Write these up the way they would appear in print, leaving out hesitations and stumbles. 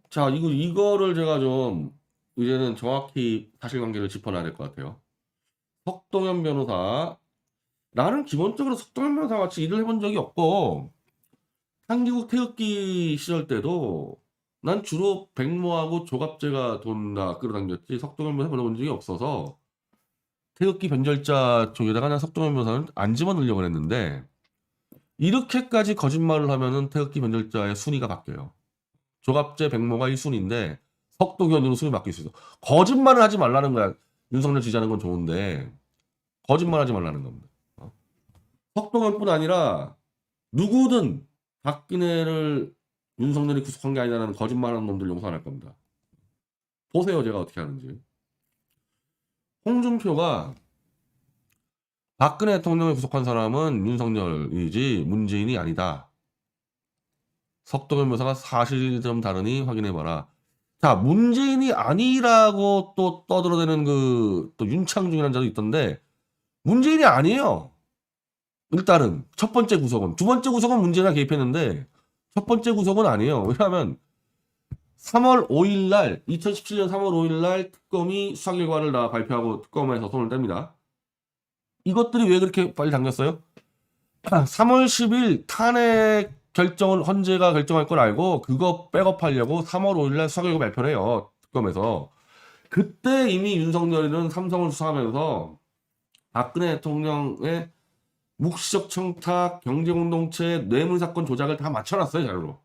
자, 이거를 제가 좀 이제는 정확히 사실관계를 짚어놔야 될 것 같아요. 석동현 변호사. 나는 기본적으로 석동현 변호사 같이 일을 해본 적이 없고, 한기국 태극기 시절 때도 난 주로 백모하고 조갑제가 돈다 끌어당겼지 석동현 변호사 해본 적이 없어서 태극기 변절자 쪽에다가 난 석동현 변호사는 안 집어넣으려고 했는데 이렇게까지 거짓말을 하면은 태극기 변절자의 순위가 바뀌어요. 조갑제 백모가 1순위인데 석동현으로 순위 바뀔 수 있어. 거짓말을 하지 말라는 거야. 윤석열 지지하는 건 좋은데 거짓말 하지 말라는 겁니다. 석동현뿐 아니라 누구든 박근혜를 윤석열이 구속한 게 아니라는 거짓말하는 놈들 용서 안 할 겁니다. 보세요, 제가 어떻게 하는지. 홍준표가 박근혜 대통령을 구속한 사람은 윤석열이지 문재인이 아니다. 석동현 묘사가 사실 좀 다르니 확인해봐라. 자, 문재인이 아니라고 또 떠들어대는 또 윤창중이라는 자도 있던데 문재인이 아니에요. 일단은 첫 번째 구속은. 두 번째 구속은 문재인이 개입했는데 첫 번째 구속은 아니에요. 왜냐하면 3월 5일 날 2017년 3월 5일 날 특검이 수사 결과를 다 발표하고 특검에서 손을 뗍니다. 이것들이 왜 그렇게 빨리 당겼어요? 3월 10일 탄핵 결정을 헌재가 결정할 걸 알고 그거 백업하려고 3월 5일 날 수사 결과 발표를 해요. 특검에서. 그때 이미 윤석열이는 삼성을 수사하면서 박근혜 대통령의 묵시적 청탁, 경제공동체, 뇌물사건 조작을 다 맞춰놨어요, 자료로.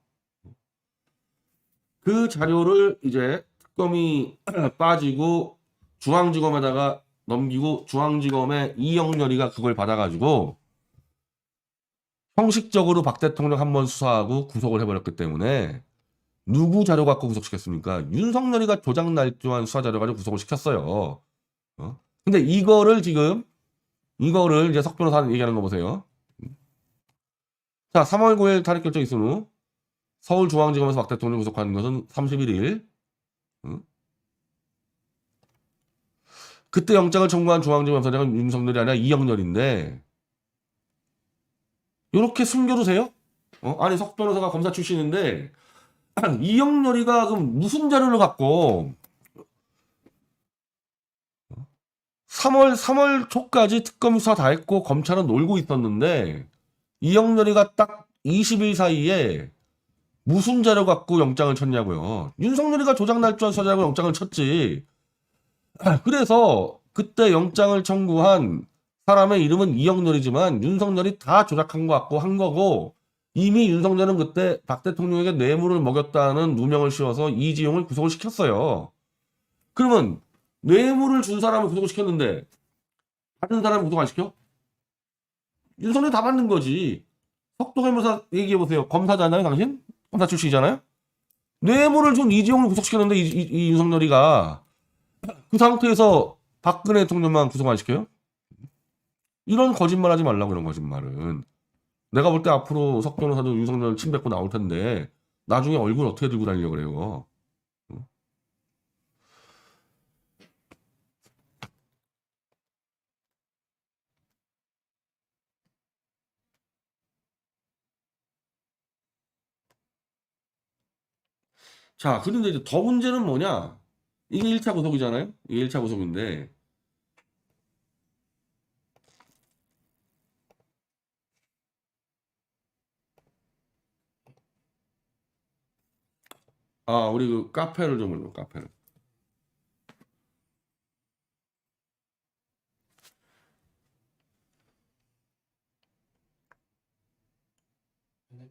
그 자료를 이제 특검이 빠지고 중앙지검에다가 넘기고 중앙지검의 이영렬이가 그걸 받아가지고 형식적으로 박 대통령 한 번 수사하고 구속을 해버렸기 때문에 누구 자료 갖고 구속시켰습니까? 윤석열이가 조작 날조한 수사 자료 가지고 구속을 시켰어요. 근데 이거를 이제 석 변호사는 얘기하는 거 보세요. 자, 3월 9일 탄핵 결정 있은 후 서울중앙지검에서 박 대통령 구속한 것은 31일. 그때 영장을 청구한 중앙지검 검사장은 윤석열이 아니라 이영렬인데 이렇게 숨겨두세요? 아니 석 변호사가 검사 출신인데 이영렬이가 그럼 무슨 자료를 갖고 3월 초까지 특검 수사 다 했고 검찰은 놀고 있었는데 이영렬이가 딱 20일 사이에 무슨 자료 갖고 영장을 쳤냐고요. 윤석열이가 조작 날조한 수사자고 영장을 쳤지. 그래서 그때 영장을 청구한 사람의 이름은 이영렬이지만 윤석열이 다 조작한 것 같고 한 거고 이미 윤석열은 그때 박 대통령에게 뇌물을 먹였다는 누명을 씌워서 이지용을 구속을 시켰어요. 그러면 뇌물을 준 사람을 구속을 시켰는데 받은 사람을 구속 안 시켜? 윤석열이 다 받는 거지. 석동현 변호사 얘기해보세요. 검사잖아요, 당신? 검사 출신이잖아요? 뇌물을 준 이지용을 구속시켰는데 이 윤석열이가 그 상태에서 박근혜 대통령만 구속 안 시켜요? 이런 거짓말 하지 말라고, 이런 거짓말은. 내가 볼 때 앞으로 석 변호사도 윤석열 침 뱉고 나올 텐데 나중에 얼굴 어떻게 들고 다니려고 그래요. 자, 그런데 이제 더 문제는 뭐냐? 이게 1차 구속이잖아요? 이게 1차 구속인데 우리 그 카페를 좀 올려, 카페를. 네,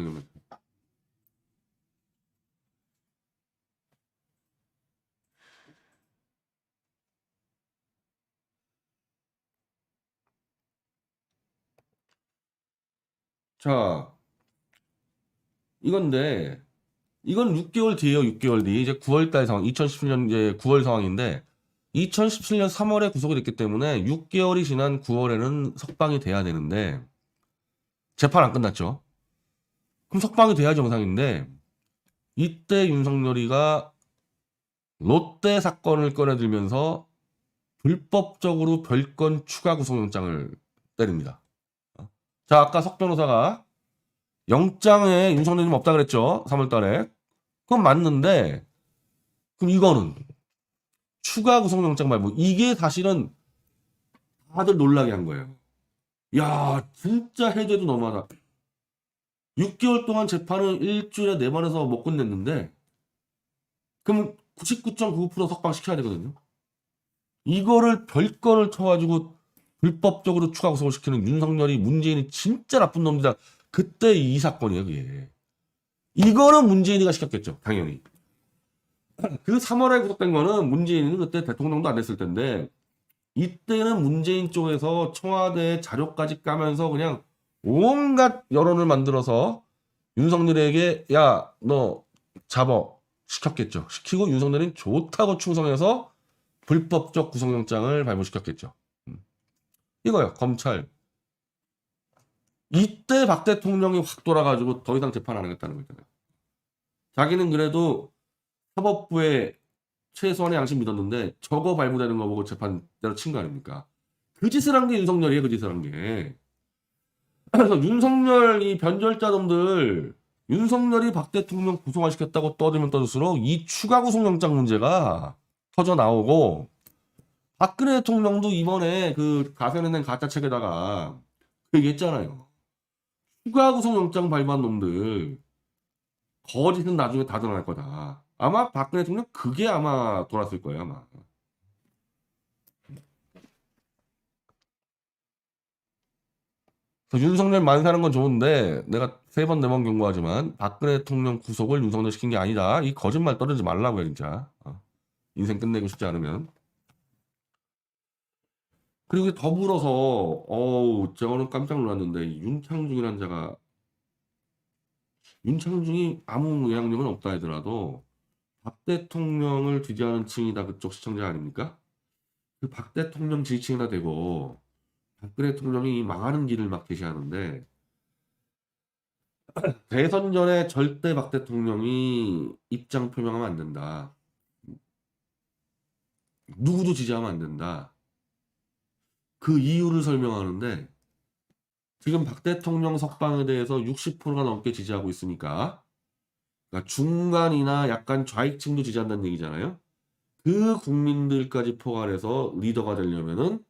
네. 자, 이건데 이건 6개월 뒤에요. 6개월 뒤. 이제 9월 달 상황. 2017년 이제 9월 상황인데 2017년 3월에 구속이 됐기 때문에 6개월이 지난 9월에는 석방이 돼야 되는데 재판 안 끝났죠. 그럼 석방이 돼야 정상인데 이때 윤석열이가 롯데 사건을 꺼내들면서 불법적으로 별건 추가 구속영장을 때립니다. 자, 아까 석 변호사가 영장에 윤석열님 없다 그랬죠? 3월달에. 그건 맞는데 그럼 이거는 추가 구속영장 말고 이게 사실은 다들 놀라게 한 거예요. 야, 진짜 해제도 너무하다. 6개월 동안 재판을 일주일에 4번에서 못 끝냈는데 그럼 99.99% 석방시켜야 되거든요. 이거를 별건을 쳐가지고 불법적으로 추가 구속을 시키는 윤석열이 문재인이 진짜 나쁜 놈이다. 그때 이 사건이에요, 그게. 이거는 문재인이가 시켰겠죠, 당연히. 그 3월에 구속된 거는 문재인은 그때 대통령도 안 됐을 텐데 이때는 문재인 쪽에서 청와대 자료까지 까면서 그냥 온갖 여론을 만들어서 윤석열에게 야, 너 잡어 시켰겠죠. 시키고 윤석열은 좋다고 충성해서 불법적 구속영장을 발부시켰겠죠. 이거요, 검찰. 이때 박 대통령이 확 돌아가지고 더 이상 재판 안 하겠다는 거잖아요. 자기는 그래도 사법부에 최소한의 양심 믿었는데 저거 발부되는 거 보고 재판대로 친 거 아닙니까? 그 짓을 한 게 윤석열이에요, 그 짓을 한 게. 그래서 윤석열 이 변절자놈들 윤석열이 박 대통령 구속안 시켰다고 떠들면 떠들수록 이 추가 구속영장 문제가 터져 나오고 박근혜 대통령도 이번에 그 가세는 가짜 책에다가 그 얘기했잖아요. 추가 구속영장 발부한 놈들 거짓은 나중에 다 드러날 거다. 아마 박근혜 대통령 그게 아마 돌았을 거예요, 아마. 그래서 윤석열 만사는 건 좋은데 내가 3번 4번 경고하지만 박근혜 대통령 구속을 윤석열 시킨 게 아니다. 이 거짓말 떨어지지 말라고요, 진짜. 인생 끝내고 싶지 않으면. 그리고 더불어서 저는 깜짝 놀랐는데 윤창중이라는 자가 윤창중이 아무 영향력은 없다 하더라도 박 대통령을 지지하는 층이다 그쪽 시청자 아닙니까? 그 박 대통령 지지층이나 되고 박근혜 대통령이 망하는 길을 막 제시하는데 대선 전에 절대 박 대통령이 입장 표명하면 안 된다. 누구도 지지하면 안 된다. 그 이유를 설명하는데 지금 박 대통령 석방에 대해서 60%가 넘게 지지하고 있으니까 그러니까 중간이나 약간 좌익층도 지지한다는 얘기잖아요. 그 국민들까지 포괄해서 리더가 되려면은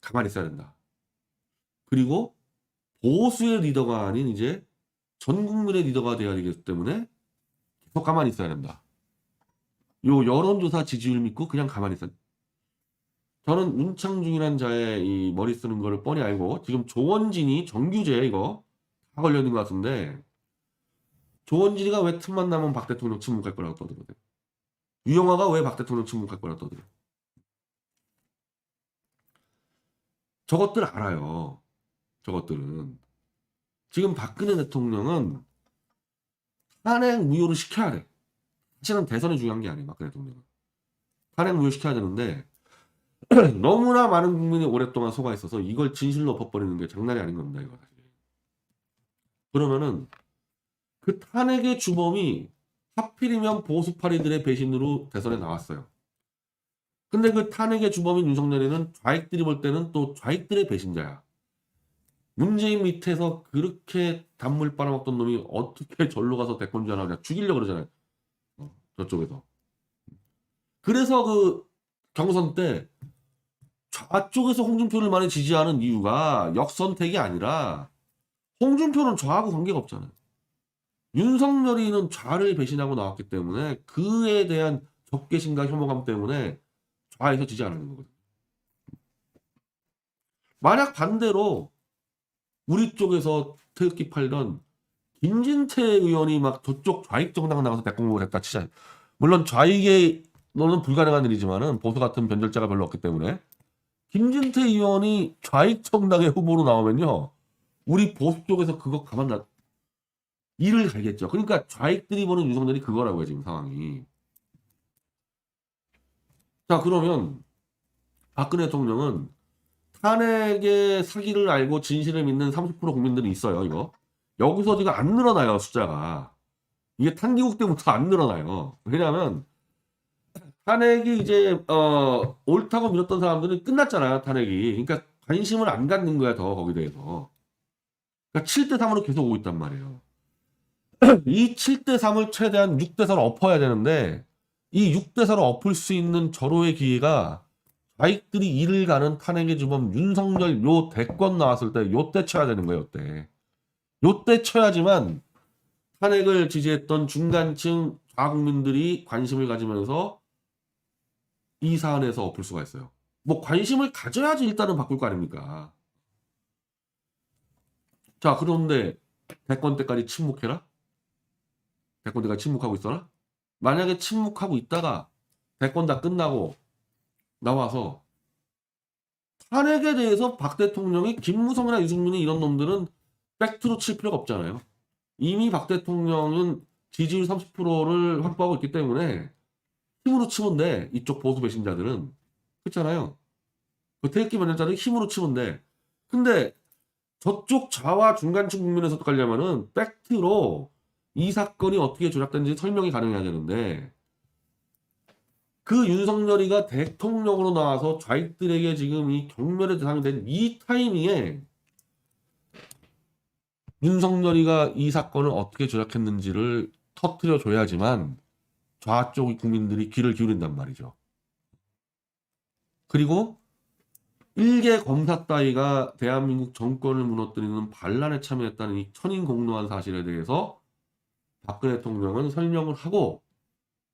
가만히 있어야 된다. 그리고 보수의 리더가 아닌 이제 전 국민의 리더가 돼야 되기 때문에 계속 가만히 있어야 된다. 요 여론조사 지지율 믿고 그냥 가만히 있어야 된다. 저는 윤창중이란 자의 이 머리 쓰는 거를 뻔히 알고 지금 조원진이 정규제 이거 다 걸려있는 것 같은데 조원진이가 왜 틈만 나면 박 대통령 침묵할 거라고 떠들거든. 유영아가 왜 박 대통령 침묵할 거라고 떠들어. 저것들 알아요. 저것들은. 지금 박근혜 대통령은 탄핵 무효를 시켜야 돼. 사실은 대선이 중요한 게 아니에요. 박근혜 대통령은. 탄핵 무효 시켜야 되는데 너무나 많은 국민이 오랫동안 속아 있어서 이걸 진실로 엎어버리는 게 장난이 아닌 겁니다. 이거 사실. 그러면은 그 탄핵의 주범이 하필이면 보수파리들의 배신으로 대선에 나왔어요. 근데 그 탄핵의 주범인 윤석열이는 좌익들이 볼 때는 또 좌익들의 배신자야. 문재인 밑에서 그렇게 단물 빨아먹던 놈이 어떻게 절로 가서 대권주 하나 그냥 죽이려고 그러잖아요. 저쪽에서. 그래서 그 경선 때 좌쪽에서 홍준표를 많이 지지하는 이유가 역선택이 아니라 홍준표는 좌하고 관계가 없잖아요. 윤석열이는 좌를 배신하고 나왔기 때문에 그에 대한 적개심과 혐오감 때문에 좌에서 지지 않는 거거든요. 만약 반대로 우리 쪽에서 태극기 팔던 김진태 의원이 막 저쪽 좌익 정당 나가서 대권을 했다 치자. 물론 좌익에 너는 불가능한 일이지만은 보수 같은 변절자가 별로 없기 때문에 김진태 의원이 좌익 정당의 후보로 나오면요. 우리 보수 쪽에서 그거 가만 놔 일을 갈겠죠. 그러니까 좌익들이 보는 윤석열이 그거라고요. 지금 상황이. 자 그러면 박근혜 대통령은 탄핵의 사기를 알고 진실을 믿는 30% 국민들이 있어요. 이거. 여기서 지금 안 늘어나요. 숫자가. 이게 탄기국 때부터 안 늘어나요. 왜냐하면 탄핵이 이제 옳다고 믿었던 사람들은 끝났잖아요. 탄핵이. 그러니까 관심을 안 갖는 거야 더 거기에 대해서. 그러니까 7대 3으로 계속 오고 있단 말이에요. 이 7대 3을 최대한 6대 4로 엎어야 되는데 이 6대 4로 엎을 수 있는 절호의 기회가 자익들이 이를 가는 탄핵의 주범 윤석열 요 대권 나왔을 때 요때 쳐야 되는 거예요. 요때. 요때 쳐야지만 탄핵을 지지했던 중간층 좌국민들이 관심을 가지면서 이 사안에서 엎을 수가 있어요. 뭐 관심을 가져야지 일단은 바꿀 거 아닙니까? 자, 그런데 대권 때까지 침묵해라? 대권 때까지 침묵하고 있어라? 만약에 침묵하고 있다가 대권 다 끝나고 나와서 탄핵에 대해서 박 대통령이 김무성이나 유승민이 이런 놈들은 팩트로 칠 필요가 없잖아요. 이미 박 대통령은 지지율 30%를 확보하고 있기 때문에 힘으로 치면 돼. 이쪽 보수 배신자들은. 그렇잖아요. 그 태극기 반장자들은 힘으로 치면 돼. 근데 저쪽 좌와 중간층 국민에서 가려면은 팩트로 이 사건이 어떻게 조작된지 설명이 가능해야 되는데 그 윤석열이가 대통령으로 나와서 좌익들에게 지금 이 경멸의 대상이 된 이 타이밍에 윤석열이가 이 사건을 어떻게 조작했는지를 터뜨려 줘야지만 좌쪽 국민들이 귀를 기울인단 말이죠. 그리고 일개 검사 따위가 대한민국 정권을 무너뜨리는 반란에 참여했다는 이 천인공노한 사실에 대해서 박근혜 대통령은 설명을 하고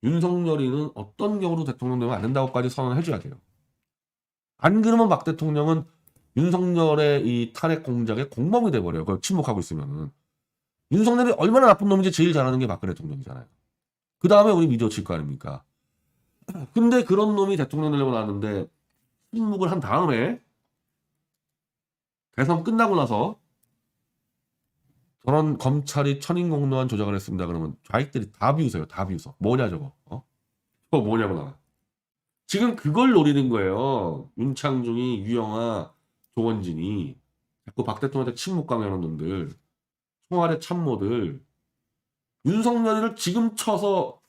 윤석열이는 어떤 경우로 대통령 되면 안 된다고까지 선언을 해줘야 돼요. 안 그러면 박 대통령은 윤석열의 이 탄핵 공작의 공범이 돼버려요. 그걸 침묵하고 있으면은. 윤석열이 얼마나 나쁜 놈인지 제일 잘 아는 게 박근혜 대통령이잖아요. 그 다음에 우리 미디어 칠 거 아닙니까? 근데 그런 놈이 대통령 되려고 나왔는데 침묵을 한 다음에 대선 끝나고 나서 저런 검찰이 천인공노한 조작을 했습니다. 그러면 좌익들이 다 비웃어요. 다 비웃어. 뭐냐 저거. 저거 뭐냐고 나와. 지금 그걸 노리는 거예요. 윤창중이, 유영아, 조원진이 자꾸 박 대통령한테 침묵 강요하는 놈들, 청와대 참모들, 윤석열이를 지금 쳐서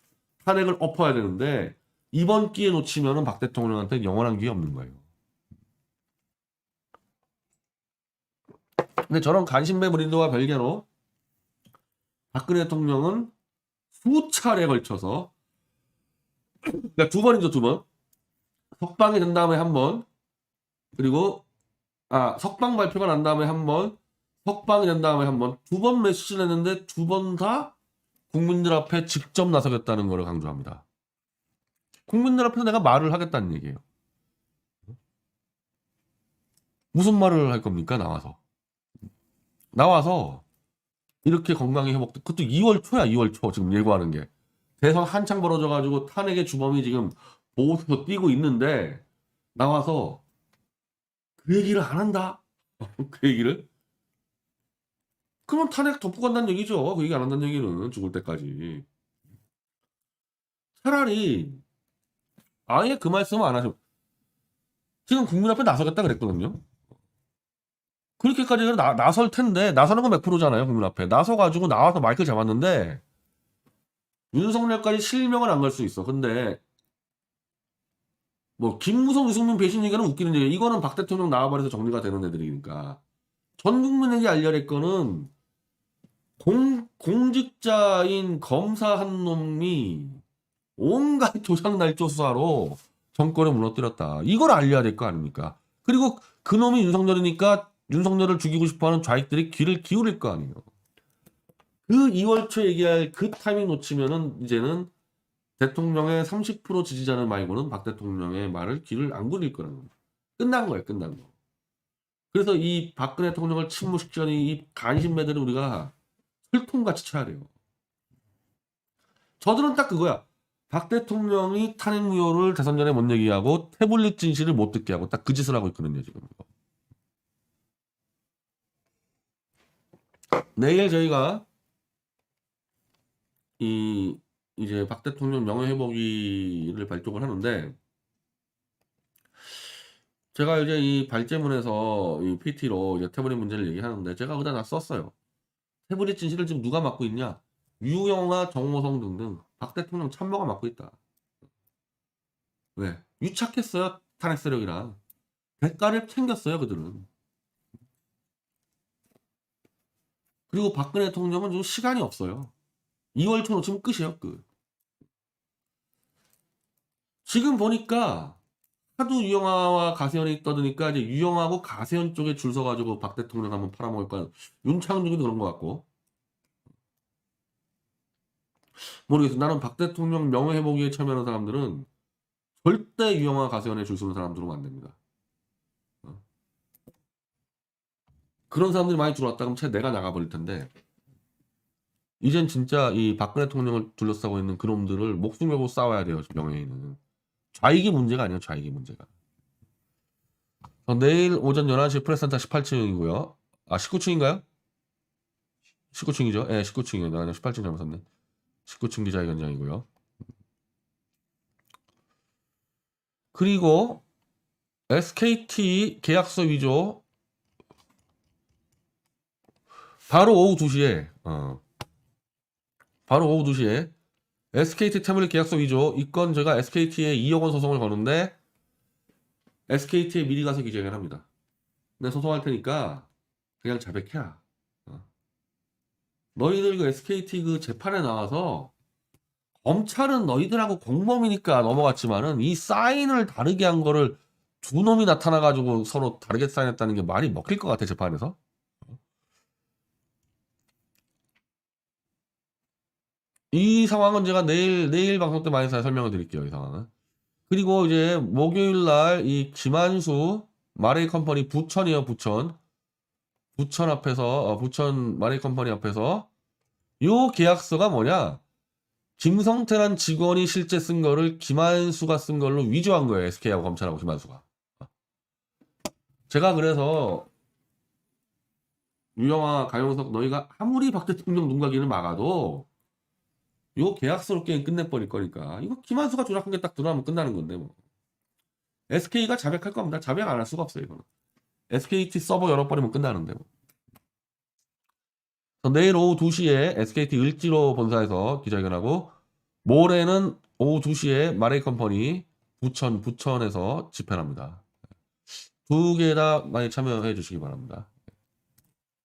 탄핵을 엎어야 되는데 이번 기회 놓치면은 박 대통령한테 영원한 기회 없는 거예요. 근데 저런 간신배 무린도와 별개로 박근혜 대통령은 수차례에 걸쳐서 그러니까 두 번이죠, 두 번. 석방이 된 다음에 한 번, 그리고 석방 발표가 난 다음에 한 번, 석방이 된 다음에 한 번, 두 번 메시지를 했는데 두 번 다 국민들 앞에 직접 나서겠다는 것을 강조합니다. 국민들 앞에서 내가 말을 하겠다는 얘기예요. 무슨 말을 할 겁니까? 나와서 이렇게 건강히 회복돼. 그것도 2월 초야, 2월 초 지금 예고하는 게. 대선 한창 벌어져가지고 탄핵의 주범이 지금 보호수도 뛰고 있는데 나와서 그 얘기를 안 한다. 그 얘기를. 그러면 탄핵 덮고 간다는 얘기죠. 그 얘기 안 한다는 얘기는 죽을 때까지. 차라리 아예 그 말씀을 안 하시고 지금 국민 앞에 나서겠다 그랬거든요. 그렇게까지 나설 텐데 나서는 건 100%잖아요. 국민 앞에 나서가지고 나와서 마이크 잡았는데 윤석열까지 실명은 안 걸 수 있어. 근데 뭐 김무성, 유승민 배신 얘기는 웃기는 얘기. 이거는 박 대통령 나와버려서 정리가 되는 애들이니까. 전 국민에게 알려낼 거는 공직자인 검사 한 놈이 온갖 조작 날조 수사로 정권을 무너뜨렸다. 이걸 알려야 될 거 아닙니까? 그리고 그 놈이 윤석열이니까 윤석열을 죽이고 싶어하는 좌익들이 귀를 기울일 거 아니에요. 그 2월 초 얘기할 그 타이밍 놓치면은 이제는 대통령의 30% 지지자는 말고는 박 대통령의 말을 귀를 안 굴릴 거라는 겁니다. 끝난 거예요, 끝난 거. 그래서 이 박근혜 대통령을 침묵시키는 이 간신배들은 우리가 철통같이 쳐야 돼요. 저들은 딱 그거야. 박 대통령이 탄핵 무효를 대선 전에 못 얘기하고 태블릿 진실을 못 듣게 하고 딱 그 짓을 하고 있거든요, 지금. 내일 저희가 이제 박 대통령 명예회복위를 발족을 하는데 제가 이제 이 발제문에서 이 PT로 이제 태블릿 문제를 얘기하는데 제가 거기다 다 썼어요. 태블릿 진실을 지금 누가 맡고 있냐? 유영아, 정호성 등등 박 대통령 참모가 맡고 있다. 왜? 유착했어요. 탄핵 세력이랑. 대가를 챙겼어요, 그들은. 그리고 박근혜 대통령은 좀 시간이 없어요. 2월 초 놓치면 끝이에요, 끝. 지금 보니까 하도 유영아와 가세현이 떠드니까 이제 유영아하고 가세현 쪽에 줄 서가지고 박 대통령 한번 팔아먹을까. 윤창중도 그런 것 같고. 모르겠어. 나는 박 대통령 명예회복위에 참여하는 사람들은 절대 유영아 가세현에 줄 서는 사람 들어오면 안 됩니다. 그런 사람들이 많이 들어왔다 그러면 차라리 내가 나가버릴 텐데. 이젠 진짜 이 박근혜 대통령을 둘러싸고 있는 그놈들을 목숨 걸고 싸워야 돼요. 명예회는. 좌익이 문제가 아니에요. 좌익이 문제가. 내일 오전 11시 프레스센터 18층이고요. 아 19층인가요? 19층이죠. 예, 19층이에요. 나 18층 잘못 샀네. 19층 기자회견장이고요. 그리고 SKT 계약서 위조 바로 오후 2시에 바로 오후 2시에 SKT 태블릿 계약서 위조 이 건 제가 SKT에 2억 원 소송을 거는데 SKT에 미리 가서 기자회견합니다. 내가 소송할 테니까 그냥 자백해야. 너희들 그 SKT 그 재판에 나와서 검찰은 너희들하고 공범이니까 넘어갔지만은 이 사인을 다르게 한 거를 두 놈이 나타나가지고 서로 다르게 사인했다는 게 말이 먹힐 것 같아 재판에서. 이 상황은 제가 내일 방송 때 많이 설명을 드릴게요. 이 상황은. 그리고 이제 목요일 날 이 김한수 마레이 컴퍼니 부천이에요. 부천 앞에서 부천 마레이 컴퍼니 앞에서 요 계약서가 뭐냐? 김성태란 직원이 실제 쓴 거를 김한수가 쓴 걸로 위조한 거예요. SK하고 검찰하고 김한수가. 제가 그래서 유영아, 가영석 너희가 아무리 박 대통령 눈가기는 막아도 요 계약서로 게임 끝내버릴 거니까 이거 김한수가 조작한 게 딱 드러나면 끝나는 건데 뭐. SK가 자백할 겁니다. 자백 안 할 수가 없어요. 이거는. SKT 서버 열어버리면 끝나는데 뭐. 내일 오후 2시에 SKT 을지로 본사에서 기자회견하고 모레는 오후 2시에 마레이 컴퍼니 부천에서 집회합니다. 두 개 다 많이 참여해 주시기 바랍니다.